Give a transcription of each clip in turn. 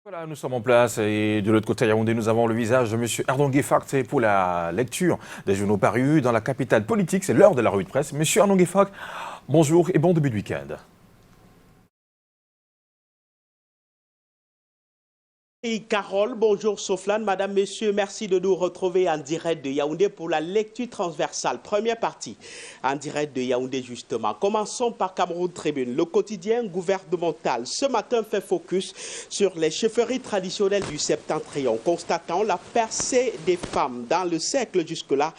Voilà, nous sommes en place et de l'autre côté à Yaoundé, nous avons le visage de M. Ardongué Fak. C'est pour la lecture des journaux parus dans la capitale politique. C'est l'heure de la revue de presse. M. Ardongué Fak, bonjour et bon début de week-end. Et Carole, bonjour Soflane, madame, messieurs, merci de nous retrouver en direct de Yaoundé pour la lecture transversale. Première partie, en direct de Yaoundé justement. Commençons par Cameroun Tribune. Le quotidien gouvernemental ce matin fait focus sur les chefferies traditionnelles du Septentrion, constatant la percée des femmes dans le siècle jusque-là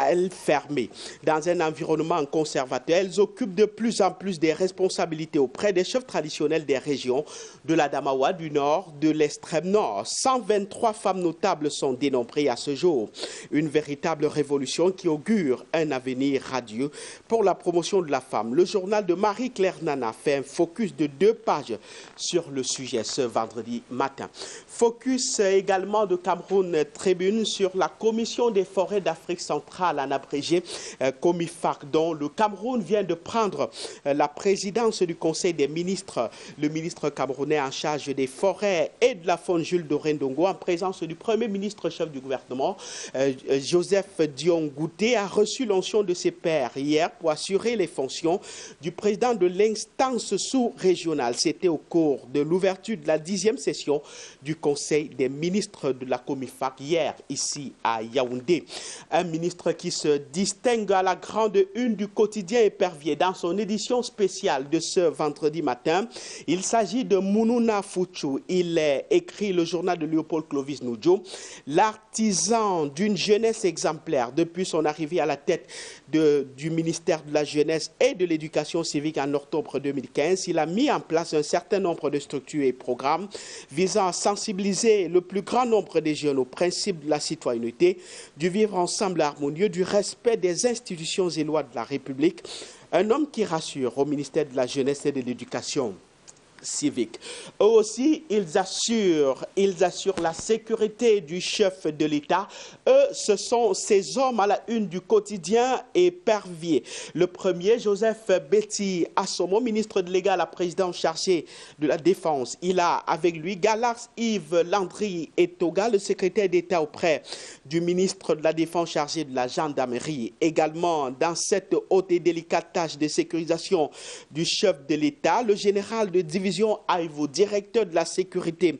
elles fermées. Dans un environnement conservateur, elles occupent de plus en plus des responsabilités auprès des chefs traditionnels des régions de la Damawa, du Nord, de l'extrême Nord. 123 femmes notables sont dénombrées à ce jour. Une véritable révolution qui augure un avenir radieux pour la promotion de la femme. Le journal de Marie-Claire Nana fait un focus de 2 pages sur le sujet ce vendredi matin. Focus également de Cameroun Tribune sur la Commission des forêts d'Afrique centrale, en abrégé COMIFAC, dont le Cameroun vient de prendre la présidence du Conseil des ministres. Le ministre camerounais en charge des forêts et de la faune, Jules Doré-Ndongo, en présence du Premier ministre chef du gouvernement, Joseph Dion Gouté, a reçu l'onction de ses pairs hier pour assurer les fonctions du président de l'instance sous-régionale. C'était au cours de l'ouverture de la 10e session du Conseil des ministres de la COMIFAC hier, ici à Yaoundé. Un ministre qui se distingue à la grande une du quotidien Épervier dans son édition spéciale de ce vendredi matin. Il s'agit de Mounouna Fouchou. Il est écrit le journal de Léopold Clovis Noudjo, l'artisan d'une jeunesse exemplaire depuis son arrivée à la tête du ministère de la Jeunesse et de l'Éducation civique en octobre 2015. Il a mis en place un certain nombre de structures et programmes visant à sensibiliser le plus grand nombre des jeunes aux principes de la citoyenneté, du vivre ensemble harmonieux, du respect des institutions et lois de la République. Un homme qui rassure au ministère de la Jeunesse et de l'Éducation civique. Eux aussi, ils assurent la sécurité du chef de l'État. Eux, ce sont ces hommes à la une du quotidien Épervier. Le premier, Joseph Betty Assomo, ministre délégué à la présidence chargée de la Défense. Il a avec lui Galax Yves Landry Etoga, le secrétaire d'État auprès du ministre de la Défense chargé de la gendarmerie. Également, dans cette haute et délicate tâche de sécurisation du chef de l'État, le général de division Aïvo, directeur de la sécurité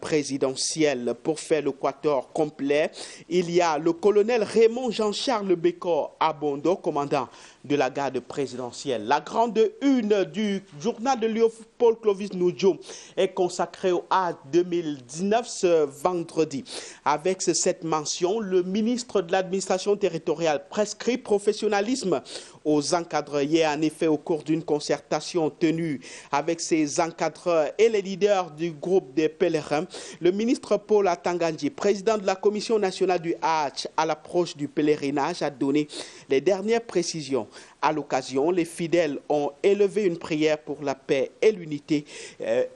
présidentielle. Pour faire le quatuor complet, il y a le colonel Raymond Jean-Charles Bécor Abondo, commandant de la garde présidentielle. La grande une du journal de Léopold Clovis Noudjo est consacrée au A 2019 ce vendredi. Avec cette mention, le ministre de l'administration territoriale prescrit professionnalisme aux encadreurs. Hier, en effet, au cours d'une concertation tenue avec ces encadreurs et les leaders du groupe des pèlerins, le ministre Paul Atangandji, président de la Commission nationale du Hajj à l'approche du pèlerinage, a donné les dernières précisions. À l'occasion, les fidèles ont élevé une prière pour la paix et l'unité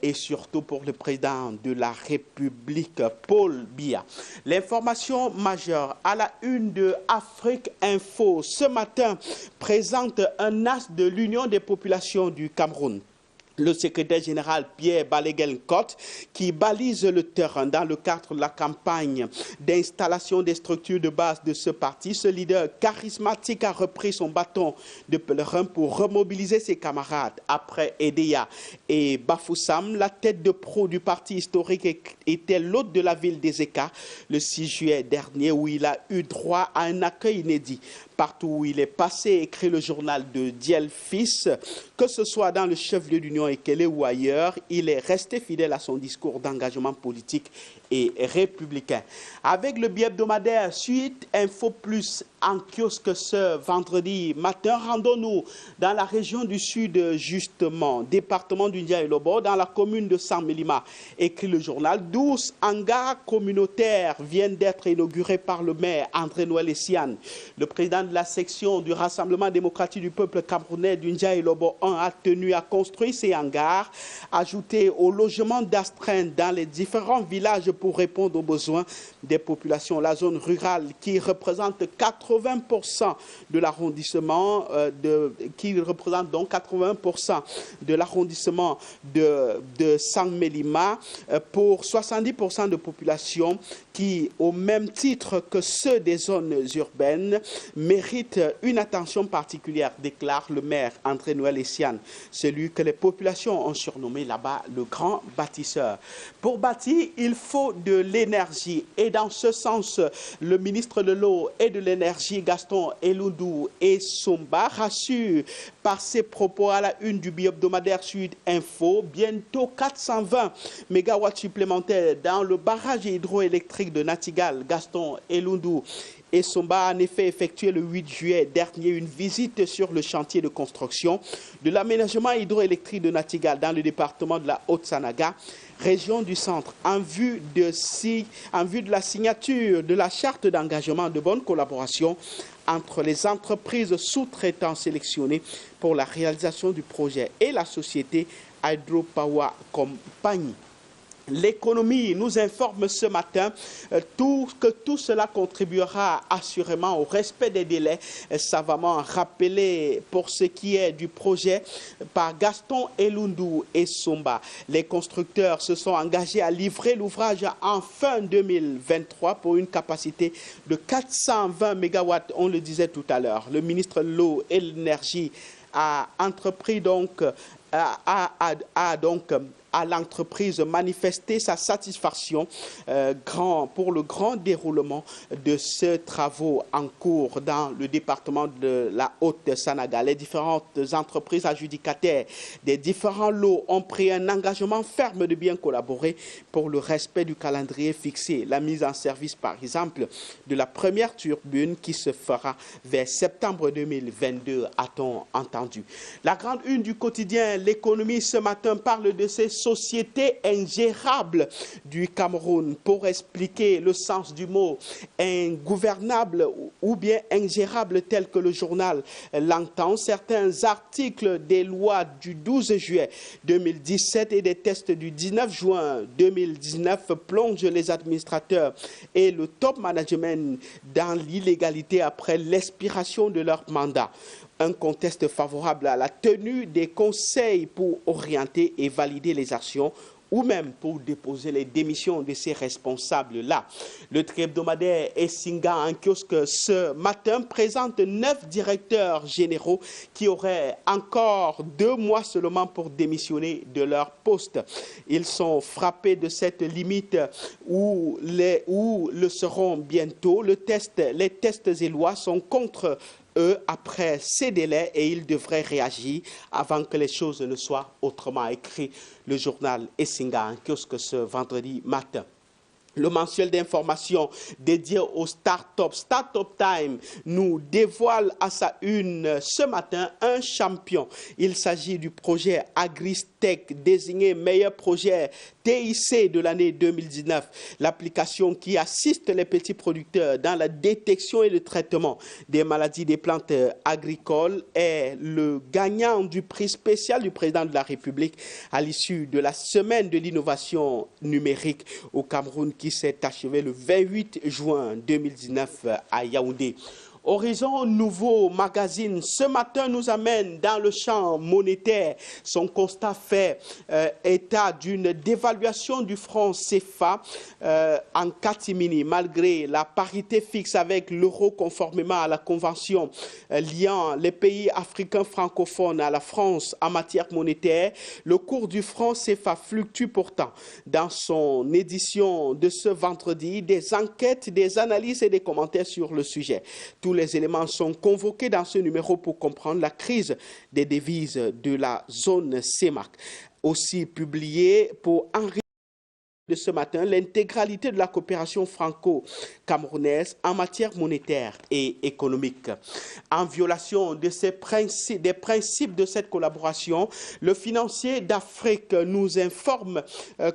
et surtout pour le président de la République, Paul Biya. L'information majeure à la une de Afrique Info ce matin présente un as de l'Union des populations du Cameroun. Le secrétaire général Pierre Balaguel-Cotte, qui balise le terrain dans le cadre de la campagne d'installation des structures de base de ce parti. Ce leader charismatique a repris son bâton de pèlerin pour remobiliser ses camarades. Après Edeya et Bafoussam, la tête de proue du parti historique était l'hôte de la ville d'Ezeka le 6 juillet dernier, où il a eu droit à un accueil inédit. Partout où il est passé, écrit le journal de Diel Fils, que ce soit dans le chef-lieu d'Union Ekele ou ailleurs, il est resté fidèle à son discours d'engagement politique et républicain. Avec le bi-hebdomadaire Suite Info Plus en kiosque ce vendredi matin, rendons-nous dans la région du Sud, justement, département du Ndiaye-Lobo, dans la commune de Saint-Mélima. Écrit le journal, 12 hangars communautaires viennent d'être inaugurés par le maire André-Noël Essiane. Le président de la section du Rassemblement démocratique du peuple camerounais du Ndiaye-Lobo 1 a tenu à construire ces hangars, ajoutés au logement d'astreinte dans les différents villages pour répondre aux besoins des populations. La zone rurale, qui représente 80 80% de l'arrondissement, qui représente donc 80% de l'arrondissement de Sang-Mélima, pour 70% de population qui, au même titre que ceux des zones urbaines, méritent une attention particulière, déclare le maire André-Noël Essiane, celui que les populations ont surnommé là-bas le grand bâtisseur. Pour bâtir, il faut de l'énergie et dans ce sens, le ministre de l'eau et de l'énergie, Gaston Eloundou Essomba, rassure par ses propos à la une du bi-hebdomadaire Sud Info, bientôt 420 mégawatts supplémentaires dans le barrage hydroélectrique de Natigal. Gaston Eloundou Essomba a en effet effectué le 8 juillet dernier une visite sur le chantier de construction de l'aménagement hydroélectrique de Natigal dans le département de la Haute-Sanaga, région du centre, en vue de la signature de la charte d'engagement de bonne collaboration entre les entreprises sous-traitants sélectionnées pour la réalisation du projet et la société Hydropower Company. L'économie nous informe ce matin que tout cela contribuera assurément au respect des délais savamment rappelés pour ce qui est du projet par Gaston Eloundou Essomba. Les constructeurs se sont engagés à livrer l'ouvrage en fin 2023 pour une capacité de 420 mégawatts, on le disait tout à l'heure. Le ministre de l'eau et de l'énergie a entrepris donc à l'entreprise manifester sa satisfaction pour le grand déroulement de ces travaux en cours dans le département de la Haute-Sanaga. Les différentes entreprises adjudicataires des différents lots ont pris un engagement ferme de bien collaborer pour le respect du calendrier fixé. La mise en service, par exemple, de la première turbine qui se fera vers septembre 2022, a-t-on entendu. La grande une du quotidien L'économie ce matin parle de ces société ingérable du Cameroun. Pour expliquer le sens du mot ingouvernable ou bien ingérable tel que le journal l'entend, certains articles des lois du 12 juillet 2017 et des tests du 19 juin 2019 plongent les administrateurs et le top management dans l'illégalité après l'expiration de leur mandat. Un contexte favorable à la tenue des conseils pour orienter et valider les actions ou même pour déposer les démissions de ces responsables-là. Le hebdomadaire Essinga en kiosque ce matin présente 9 directeurs généraux qui auraient encore 2 mois seulement pour démissionner de leur poste. Ils sont frappés de cette limite où le seront bientôt. Les tests et lois sont contre eux après ces délais et ils devraient réagir avant que les choses ne soient autrement, écrit le journal Essinga en kiosque ce vendredi matin. Le mensuel d'information dédié aux start-up, Startup Time, nous dévoile à sa une ce matin un champion. Il s'agit du projet Agristech, désigné meilleur projet TIC de l'année 2019. L'application qui assiste les petits producteurs dans la détection et le traitement des maladies des plantes agricoles est le gagnant du prix spécial du président de la République à l'issue de la semaine de l'innovation numérique au Cameroun qui s'est achevé le 28 juin 2019 à Yaoundé. Horizon Nouveau Magazine, ce matin, nous amène dans le champ monétaire. Son constat fait état d'une dévaluation du franc CFA en catimini, malgré la parité fixe avec l'euro conformément à la convention liant les pays africains francophones à la France en matière monétaire. Le cours du franc CFA fluctue pourtant. Dans son édition de ce vendredi, des enquêtes, des analyses et des commentaires sur le sujet. Tous les éléments sont convoqués dans ce numéro pour comprendre la crise des devises de la zone CEMAC. Aussi publié pour enrichir de ce matin l'intégralité de la coopération franco-camerounaise en matière monétaire et économique. En violation de des principes de cette collaboration, le financier d'Afrique nous informe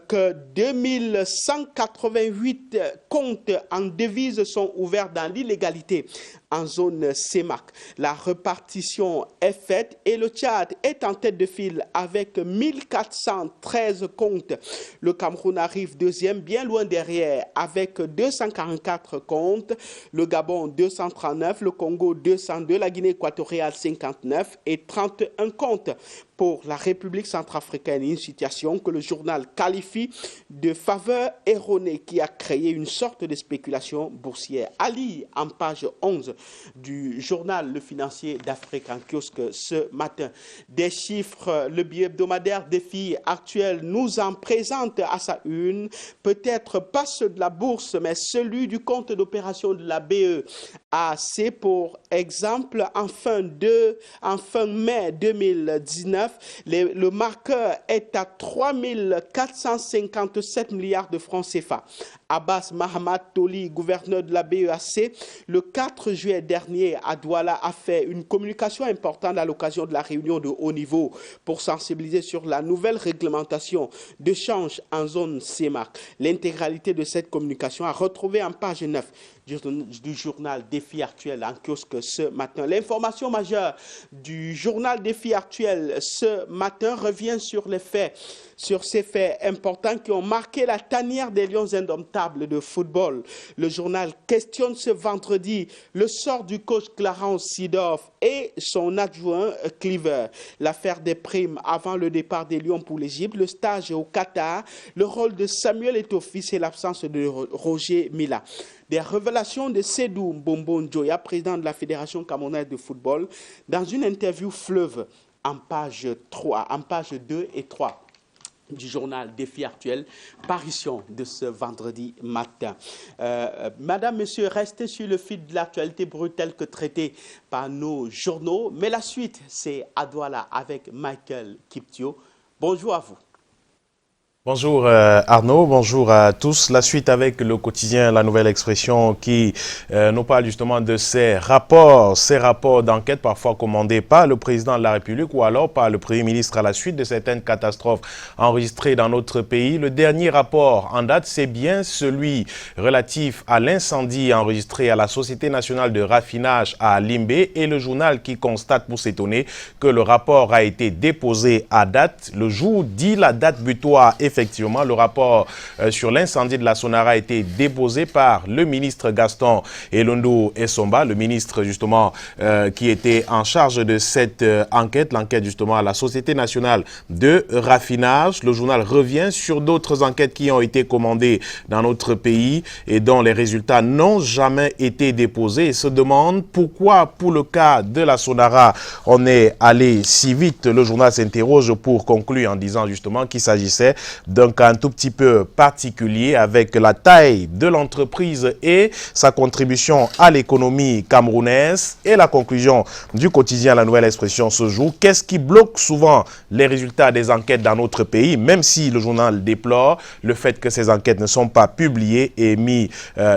que 2188 comptes en devises sont ouverts dans l'illégalité en zone CEMAC. La répartition est faite et le Tchad est en tête de file avec 1413 comptes. Le Cameroun arrive arrive deuxième, bien loin derrière, avec 244 comptes. Le Gabon 239, le Congo 202, la Guinée équatoriale 59 et 31 comptes pour la République centrafricaine. Une situation que le journal qualifie de faveur erronée qui a créé une sorte de spéculation boursière. Ali, en page 11 du journal Le Financier d'Afrique en kiosque ce matin. Des chiffres, le bi-hebdomadaire Défi Actuel nous en présente à sa une, peut-être pas ceux de la bourse, mais celui du compte d'opération de la BEAC. Pour exemple, en fin mai 2019, le marqueur est à 3 457 milliards de francs CFA. Abbas Mahamat Toli, gouverneur de la BEAC, le 4 juillet dernier à Douala, a fait une communication importante à l'occasion de la réunion de haut niveau pour sensibiliser sur la nouvelle réglementation de change en zone CEMAC. L'intégralité de cette communication a retrouvé en page 9 du journal Défi Actuel en kiosque ce matin. L'information majeure du journal Défi Actuel ce matin revient sur les faits, sur ces faits importants qui ont marqué la tanière des Lions indomptables de football. Le journal questionne ce vendredi le sort du coach Clarence Seedorf et son adjoint Cleaver, l'affaire des primes avant le départ des Lions pour l'Égypte, le stage au Qatar, le rôle de Samuel Eto'o et l'absence de Roger Mila. Des révélations de Sédou Mbombo Njoya, président de la Fédération camerounaise de football, dans une interview fleuve en page 2 et 3 du journal Défi Actuel, parution de ce vendredi matin. Madame, Monsieur, restez sur le fil de l'actualité brute telle que traitée par nos journaux. Mais la suite, c'est à Douala avec Michael Kiptio. Bonjour à vous. Bonjour Arnaud, bonjour à tous. La suite avec le quotidien La Nouvelle Expression qui nous parle justement de ces rapports d'enquête parfois commandés par le président de la République ou alors par le Premier ministre à la suite de certaines catastrophes enregistrées dans notre pays. Le dernier rapport en date, c'est bien celui relatif à l'incendie enregistré à la Société nationale de raffinage à Limbé et le journal qui constate pour s'étonner que le rapport a été déposé à date. Le jour dit la date butoir. Effectivement, le rapport sur l'incendie de la Sonara a été déposé par le ministre Gaston Elondo Essomba, le ministre justement qui était en charge de cette enquête, l'enquête justement à la Société nationale de raffinage. Le journal revient sur d'autres enquêtes qui ont été commandées dans notre pays et dont les résultats n'ont jamais été déposés et se demande pourquoi pour le cas de la Sonara on est allé si vite. Le journal s'interroge pour conclure en disant justement qu'il s'agissait d'un cas un tout petit peu particulier avec la taille de l'entreprise et sa contribution à l'économie camerounaise. Et la conclusion du quotidien La Nouvelle Expression ce jour, qu'est-ce qui bloque souvent les résultats des enquêtes dans notre pays, même si le journal déplore le fait que ces enquêtes ne sont pas publiées et mis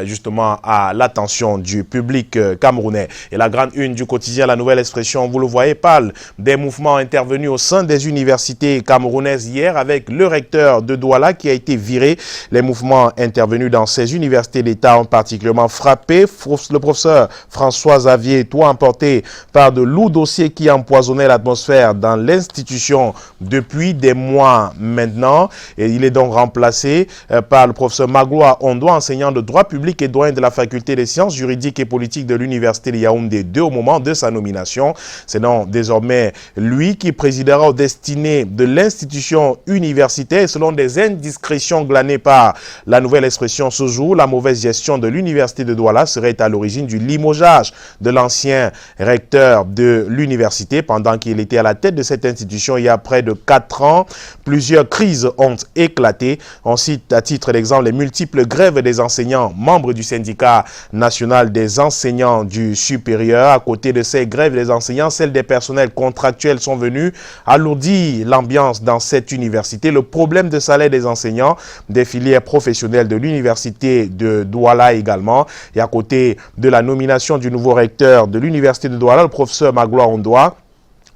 justement à l'attention du public camerounais. Et la grande une du quotidien La Nouvelle Expression, vous le voyez, parle des mouvements intervenus au sein des universités camerounaises hier avec le recteur de Douala qui a été viré. Les mouvements intervenus dans ces universités d'État ont particulièrement frappé le professeur François Xavier, tout emporté par de lourds dossiers qui empoisonnaient l'atmosphère dans l'institution depuis des mois maintenant. Et il est donc remplacé par le professeur Magloire Ondoa, enseignant de droit public et doyen de la faculté des sciences juridiques et politiques de l'université de Yaoundé 2 au moment de sa nomination. C'est donc désormais lui qui présidera aux destinées de l'institution universitaire. Selon des indiscrétions glanées par La Nouvelle Expression ce jour, la mauvaise gestion de l'université de Douala serait à l'origine du limogeage de l'ancien recteur de l'université pendant qu'il était à la tête de cette institution il y a près de 4 ans. Plusieurs crises ont éclaté. On cite à titre d'exemple les multiples grèves des enseignants membres du syndicat national des enseignants du supérieur. À côté de ces grèves des enseignants, celles des personnels contractuels sont venues alourdir l'ambiance dans cette université. Le problème de salaire des enseignants, des filières professionnelles de l'université de Douala également. Et à côté de la nomination du nouveau recteur de l'université de Douala, le professeur Magloire Ondoa,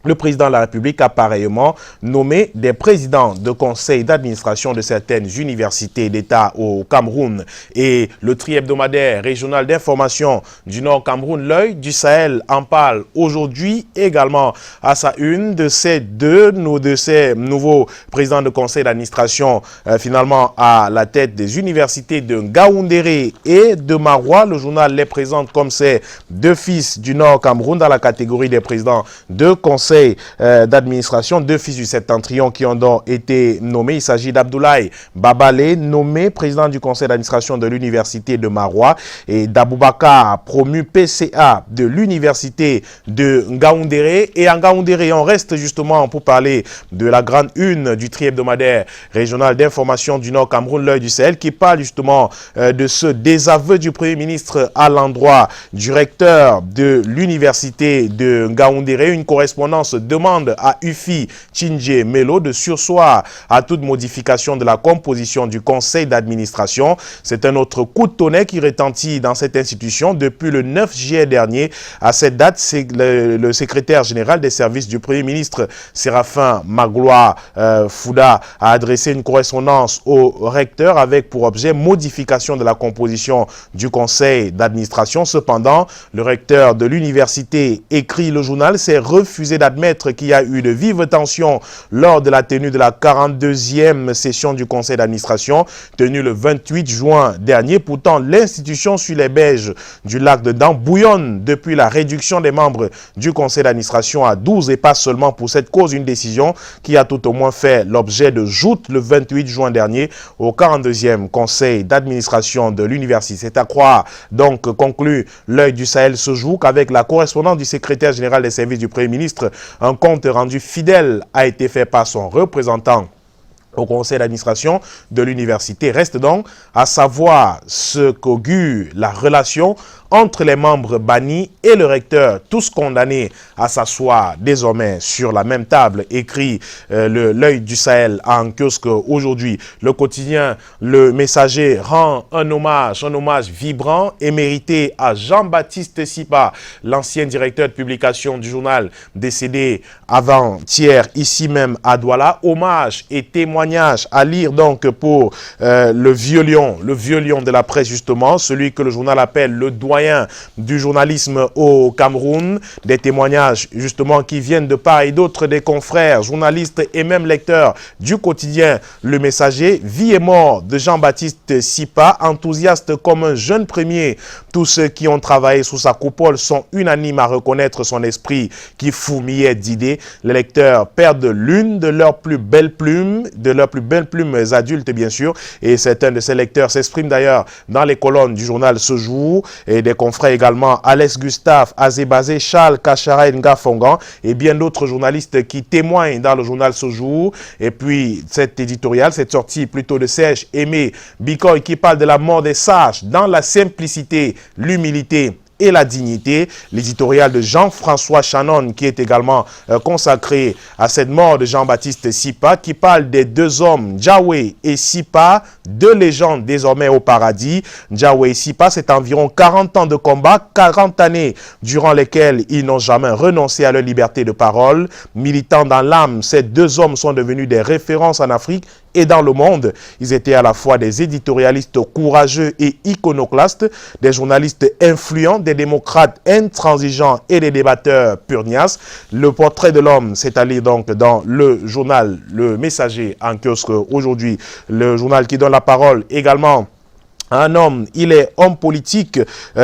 Le président de la République a pareillement nommé des présidents de conseils d'administration de certaines universités d'État au Cameroun. Et le tri-hebdomadaire régional d'information du Nord Cameroun, l'œil du Sahel, en parle aujourd'hui également à sa une de ces nouveaux présidents de conseils d'administration finalement à la tête des universités de Ngaoundéré et de Maroua. Le journal les présente comme ces deux fils du Nord Cameroun dans la catégorie des présidents de conseils d'administration, deux fils du septentrion qui ont donc été nommés. Il s'agit d'Abdoulaye Babalé, nommé président du conseil d'administration de l'université de Maroua, et d'Aboubakar, promu PCA de l'université de Ngaoundéré. Et en Ngaoundéré, on reste justement pour parler de la grande une du tri-hebdomadaire régional d'information du Nord Cameroun, l'œil du Sahel, qui parle justement de ce désaveu du Premier ministre à l'endroit du recteur de l'université de Ngaoundéré. Une correspondance demande à Ufi Tchinje Melo de surseoir à toute modification de la composition du conseil d'administration. C'est un autre coup de tonnerre qui retentit dans cette institution depuis le 9 juillet dernier. À cette date, c'est le secrétaire général des services du Premier ministre, Séraphin Magloire Fouda, a adressé une correspondance au recteur avec pour objet modification de la composition du conseil d'administration. Cependant, le recteur de l'université, écrit le journal, s'est refusé d'admettre qu'il y a eu de vives tensions lors de la tenue de la 42e session du conseil d'administration tenue le 28 juin dernier. Pourtant, l'institution sur les berges du lac de Dan bouillonne depuis la réduction des membres du conseil d'administration à 12 et pas seulement pour cette cause, une décision qui a tout au moins fait l'objet de joutes le 28 juin dernier au 42e conseil d'administration de l'université. C'est à croire, donc, conclut l'œil du Sahel ce jour, qu'avec la correspondance du secrétaire général des services du Premier ministre, un compte rendu fidèle a été fait par son représentant au conseil d'administration de l'université. Reste donc à savoir ce qu'augure la relation entre les membres bannis et le recteur, tous condamnés à s'asseoir désormais sur la même table, écrit l'œil du Sahel en kiosque aujourd'hui. Le quotidien Le Messager rend un hommage vibrant et mérité à Jean-Baptiste Sipa, l'ancien directeur de publication du journal, décédé avant-hier ici même à Douala. Hommage et témoignage à lire donc pour le vieux lion de la presse justement, celui que le journal appelle le doyen du journalisme au Cameroun. Des témoignages justement qui viennent de part et d'autre des confrères, journalistes et même lecteurs du quotidien Le Messager. Vie et mort de Jean-Baptiste Sipa, enthousiaste comme un jeune premier. Tous ceux qui ont travaillé sous sa coupole sont unanimes à reconnaître son esprit qui fourmillait d'idées. Les lecteurs perdent l'une de leurs plus belles plumes, adultes bien sûr, et certains de ces lecteurs s'expriment d'ailleurs dans les colonnes du journal Ce Jour, et des confrères également Alex Gustave, Azébazé, Charles Kachara et Ngafongan, et bien d'autres journalistes qui témoignent dans le journal Ce Jour. Et puis cette éditoriale, cette sortie plutôt de Serge Aimé Bikoy qui parle de la mort des sages dans la simplicité, l'humilité et la dignité. L'éditorial de Jean-François Chanon qui est également consacré à cette mort de Jean-Baptiste Sipa, qui parle des deux hommes, Djawé et Sipa, deux légendes désormais au paradis. Djawé et Sipa, c'est environ 40 ans de combat, 40 années durant lesquelles ils n'ont jamais renoncé à leur liberté de parole. Militants dans l'âme, ces deux hommes sont devenus des références en Afrique et dans le monde. Ils étaient à la fois des éditorialistes courageux et iconoclastes, des journalistes influents, des démocrates intransigeants et des débatteurs pugnaces. Le portrait de l'homme, c'est à lire donc dans le journal Le Messager en kiosque aujourd'hui, le journal qui donne la parole également un homme. Il est homme politique,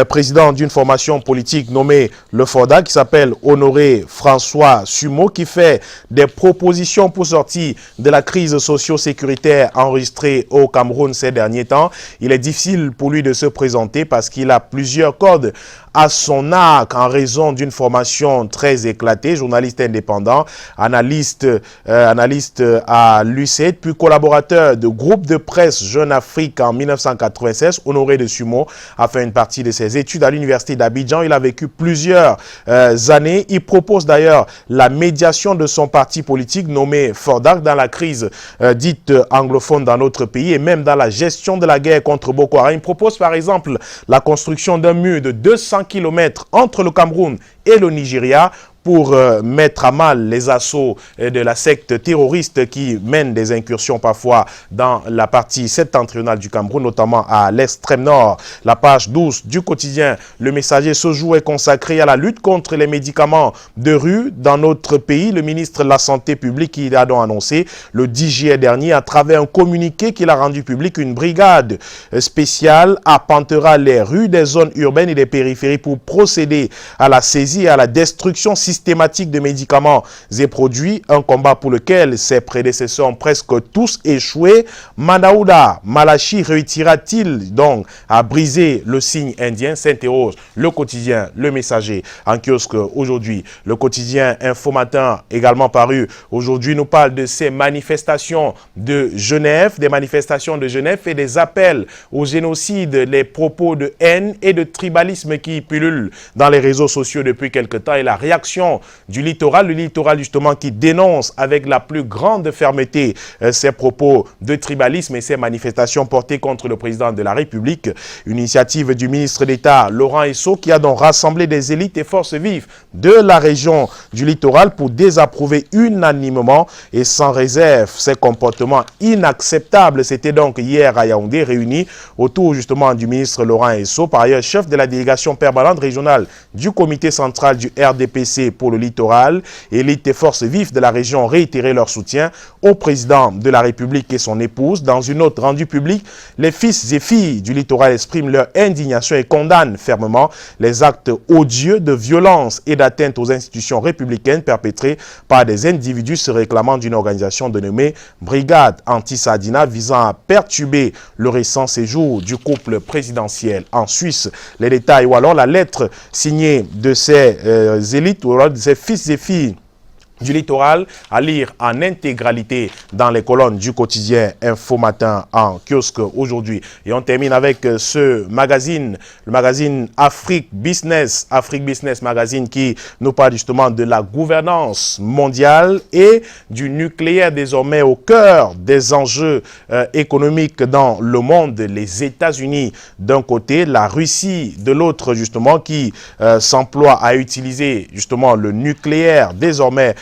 président d'une formation politique nommée le FORDA, qui s'appelle Honoré François Sumo, qui fait des propositions pour sortir de la crise socio-sécuritaire enregistrée au Cameroun ces derniers temps. Il est difficile pour lui de se présenter parce qu'il a plusieurs cordes à son arc en raison d'une formation très éclatée, journaliste indépendant, analyste à l'UCED, puis collaborateur de groupe de presse Jeune Afrique en 1996. Honoré de Sumo a fait une partie de ses études à l'université d'Abidjan. Il a vécu plusieurs années. Il propose d'ailleurs la médiation de son parti politique nommé FORDAC dans la crise dite anglophone dans notre pays et même dans la gestion de la guerre contre Boko Haram. Il propose par exemple la construction d'un mur de 200 km entre le Cameroun et le Nigeria pour mettre à mal les assauts de la secte terroriste qui mène des incursions parfois dans la partie septentrionale du Cameroun, notamment à l'extrême nord. La page 12 du quotidien Le Messager ce jour est consacrée à la lutte contre les médicaments de rue dans notre pays. Le ministre de la Santé publique qui a donc annoncé le 10 juillet dernier à travers un communiqué qu'il a rendu public, une brigade spéciale arpentera les rues des zones urbaines et des périphéries pour procéder à la saisie et à la destruction systématique de médicaments et produits, un combat pour lequel ses prédécesseurs ont presque tous échoué. Manaouda Malachi réussira-t-il donc à briser le signe indien, s'interroge le quotidien Le Messager en kiosque aujourd'hui. Le quotidien Info Matin, également paru aujourd'hui, nous parle de ces manifestations de Genève, et des appels au génocide, les propos de haine et de tribalisme qui pullulent dans les réseaux sociaux depuis quelque temps et la réaction du littoral, le littoral justement qui dénonce avec la plus grande fermeté ces propos de tribalisme et ces manifestations portées contre le président de la République. Une initiative du ministre d'État Laurent Esso qui a donc rassemblé des élites et forces vives de la région du littoral pour désapprouver unanimement et sans réserve ces comportements inacceptables. C'était donc hier à Yaoundé, réunis autour justement du ministre Laurent Esso, par ailleurs chef de la délégation permanente régionale du comité central du RDPC pour le littoral. Élites et forces vives de la région ont réitéré leur soutien au président de la République et son épouse. Dans une note rendue publique, les fils et filles du littoral expriment leur indignation et condamnent fermement les actes odieux de violence et d'atteinte aux institutions républicaines perpétrés par des individus se réclamant d'une organisation dénommée Brigade Anti-Sadina visant à perturber le récent séjour du couple présidentiel en Suisse. Les détails ou alors la lettre signée de ces élites ou alors de ces fils et filles du littoral à lire en intégralité dans les colonnes du quotidien Info Matin en kiosque aujourd'hui. Et on termine avec ce magazine, le magazine Afrique Business Magazine qui nous parle justement de la gouvernance mondiale et du nucléaire désormais au cœur des enjeux économiques dans le monde. Les États-Unis d'un côté, la Russie de l'autre justement qui s'emploie à utiliser justement le nucléaire désormais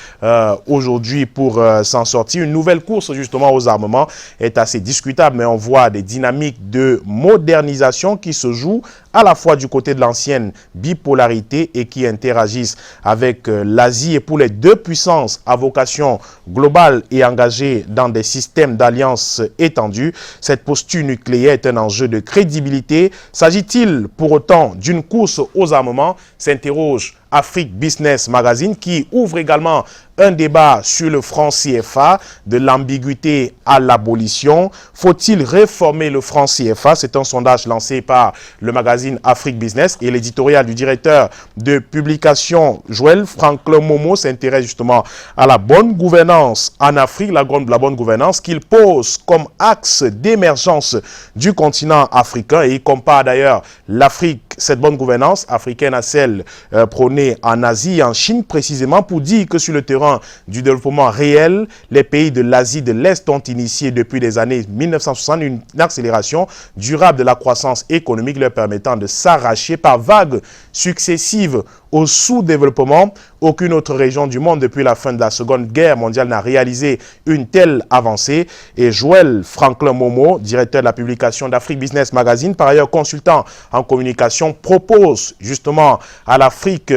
aujourd'hui pour s'en sortir. Une nouvelle course justement aux armements est assez discutable, mais on voit des dynamiques de modernisation qui se jouent à la fois du côté de l'ancienne bipolarité et qui interagissent avec l'Asie. Et pour les deux puissances à vocation globale et engagées dans des systèmes d'alliance étendus, cette posture nucléaire est un enjeu de crédibilité. S'agit-il pour autant d'une course aux armements? S'interroge Afrique Business Magazine qui ouvre également un débat sur le franc CFA, de l'ambiguïté à l'abolition. Faut-il réformer le franc CFA? C'est un sondage lancé par le magazine Afrique Business et l'éditorial du directeur de publication Joël Franklin Momo s'intéresse justement à la bonne gouvernance en Afrique, la bonne gouvernance qu'il pose comme axe d'émergence du continent africain et il compare d'ailleurs l'Afrique, cette bonne gouvernance africaine à celle prônée en Asie et en Chine précisément pour dire que sur le terrain du développement réel, les pays de l'Asie de l'Est ont initié depuis les années 1960 une accélération durable de la croissance économique leur permettant de s'arracher par vagues successives au sous-développement. Aucune autre région du monde depuis la fin de la Seconde Guerre mondiale n'a réalisé une telle avancée. Et Joël Franklin Momo, directeur de la publication d'Afrique Business Magazine, par ailleurs consultant en communication, propose justement à l'Afrique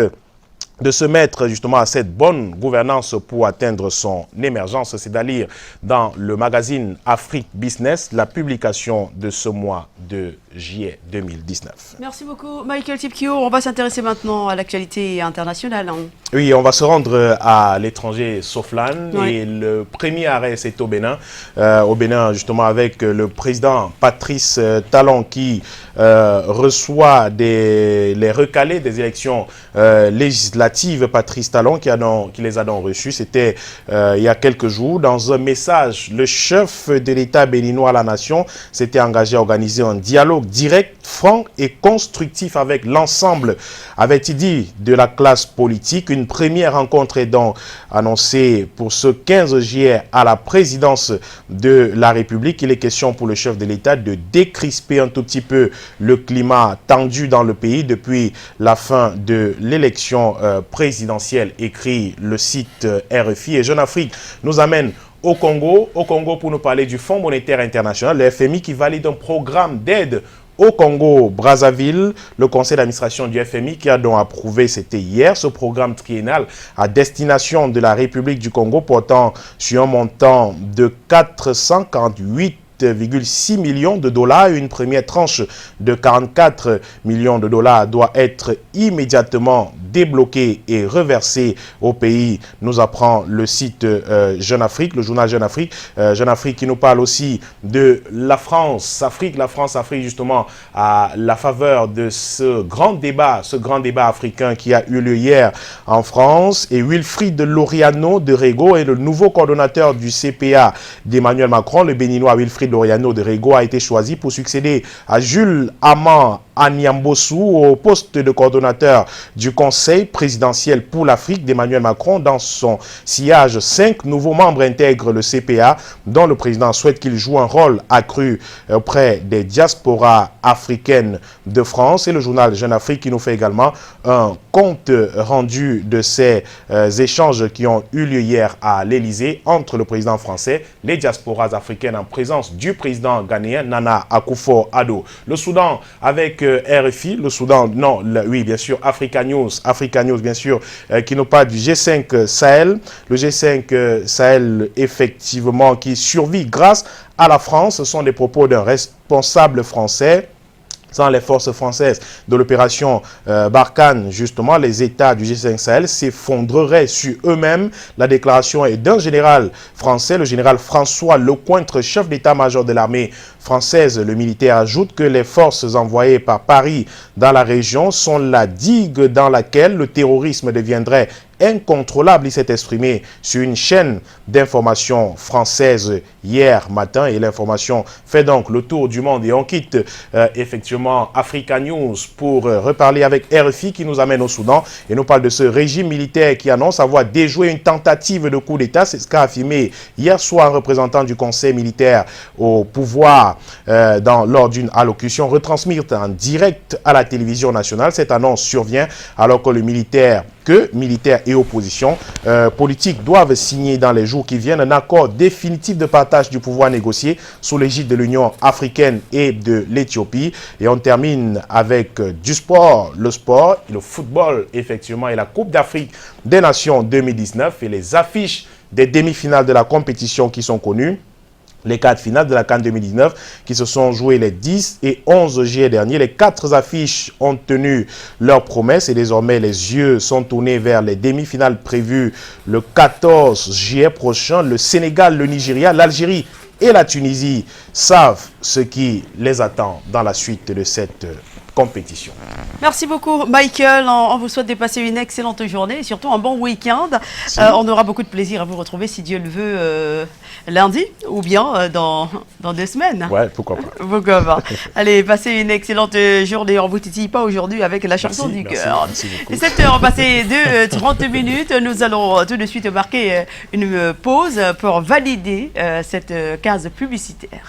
de se mettre justement à cette bonne gouvernance pour atteindre son émergence. C'est à lire dans le magazine Afrique Business, la publication de ce mois de juillet 2019. Merci beaucoup Michael Tipkio. On va s'intéresser maintenant à l'actualité internationale. Oui, on va se rendre à l'étranger, Soflan, oui. Et le premier arrêt c'est au Bénin justement avec le président Patrice Talon qui reçoit les recalés des élections législatives. Patrice Talon qui les a donc reçus, c'était il y a quelques jours. Dans un message, le chef de l'État béninois à la nation s'était engagé à organiser un dialogue direct, franc et constructif avec l'ensemble, avait-il dit, de la classe politique. Une première rencontre est donc annoncée pour ce 15 juillet à la présidence de la République. Il est question pour le chef de l'État de décrisper un tout petit peu le climat tendu dans le pays depuis la fin de l'élection présidentielle, écrit le site RFI. Et Jeune Afrique nous amène au Congo pour nous parler du Fonds monétaire international, le FMI, qui valide un programme d'aide au Congo-Brazzaville. Le conseil d'administration du FMI qui a donc approuvé, c'était hier, ce programme triennal à destination de la République du Congo portant sur un montant de 448,6 millions de dollars. Une première tranche de 44 millions de dollars doit être immédiatement débloquée et reversée au pays, nous apprend le site Jeune Afrique, le journal Jeune Afrique. Jeune Afrique qui nous parle aussi de la France-Afrique justement à la faveur de ce grand débat africain qui a eu lieu hier en France. Et Wilfried Laureano de Rego est le nouveau coordonnateur du CPA d'Emmanuel Macron. Le Béninois Wilfried Laureano de Rego a été choisi pour succéder à Jules Amand Anyambosu au poste de coordonnateur du Conseil présidentiel pour l'Afrique d'Emmanuel Macron. Dans son sillage, 5 nouveaux membres intègrent le CPA, dont le président souhaite qu'il joue un rôle accru auprès des diasporas africaines de France. Et le journal Jeune Afrique qui nous fait également un compte rendu de ces échanges qui ont eu lieu hier à l'Élysée entre le président français, les diasporas africaines en présence du président ghanéen Nana Akufo-Addo. Le Soudan avec RFI, le Soudan, non, oui, bien sûr, Africa News, bien sûr, qui nous parle du G5 Sahel. Le G5 Sahel, effectivement, qui survit grâce à la France. Ce sont des propos d'un responsable français. Sans les forces françaises de l'opération Barkhane, justement, les États du G5 Sahel s'effondreraient sur eux-mêmes. La déclaration est d'un général français, le général François Lecointre, chef d'état-major de l'armée française. Le militaire ajoute que les forces envoyées par Paris dans la région sont la digue dans laquelle le terrorisme deviendrait incontrôlable. Il s'est exprimé sur une chaîne d'information française hier matin et l'information fait donc le tour du monde. Et on quitte effectivement Africa News pour reparler avec RFI qui nous amène au Soudan et nous parle de ce régime militaire qui annonce avoir déjoué une tentative de coup d'État. C'est ce qu'a affirmé hier soir un représentant du conseil militaire au pouvoir lors d'une allocution retransmise en direct à la télévision nationale. Cette annonce survient alors que militaires et opposition politique doivent signer dans les jours qui viennent un accord définitif de partage du pouvoir négocié sous l'égide de l'Union africaine et de l'Éthiopie. Et on termine avec du sport, le football effectivement et la Coupe d'Afrique des Nations 2019 et les affiches des demi-finales de la compétition qui sont connues. Les 4 finales de la CAN 2019 qui se sont jouées les 10 et 11 juillet dernier. Les 4 affiches ont tenu leurs promesses et désormais les yeux sont tournés vers les demi-finales prévues le 14 juillet prochain. Le Sénégal, le Nigeria, l'Algérie et la Tunisie savent ce qui les attend dans la suite de cette compétition. Merci beaucoup Michael, on vous souhaite de passer une excellente journée et surtout un bon week-end. On aura beaucoup de plaisir à vous retrouver si Dieu le veut lundi ou bien dans 2 semaines. Ouais, pourquoi pas. Pourquoi pas. Allez, passez une excellente journée. On ne vous titille pas aujourd'hui avec la chanson du cœur. 7h passé de 30 minutes. Nous allons tout de suite marquer une pause pour valider cette case publicitaire.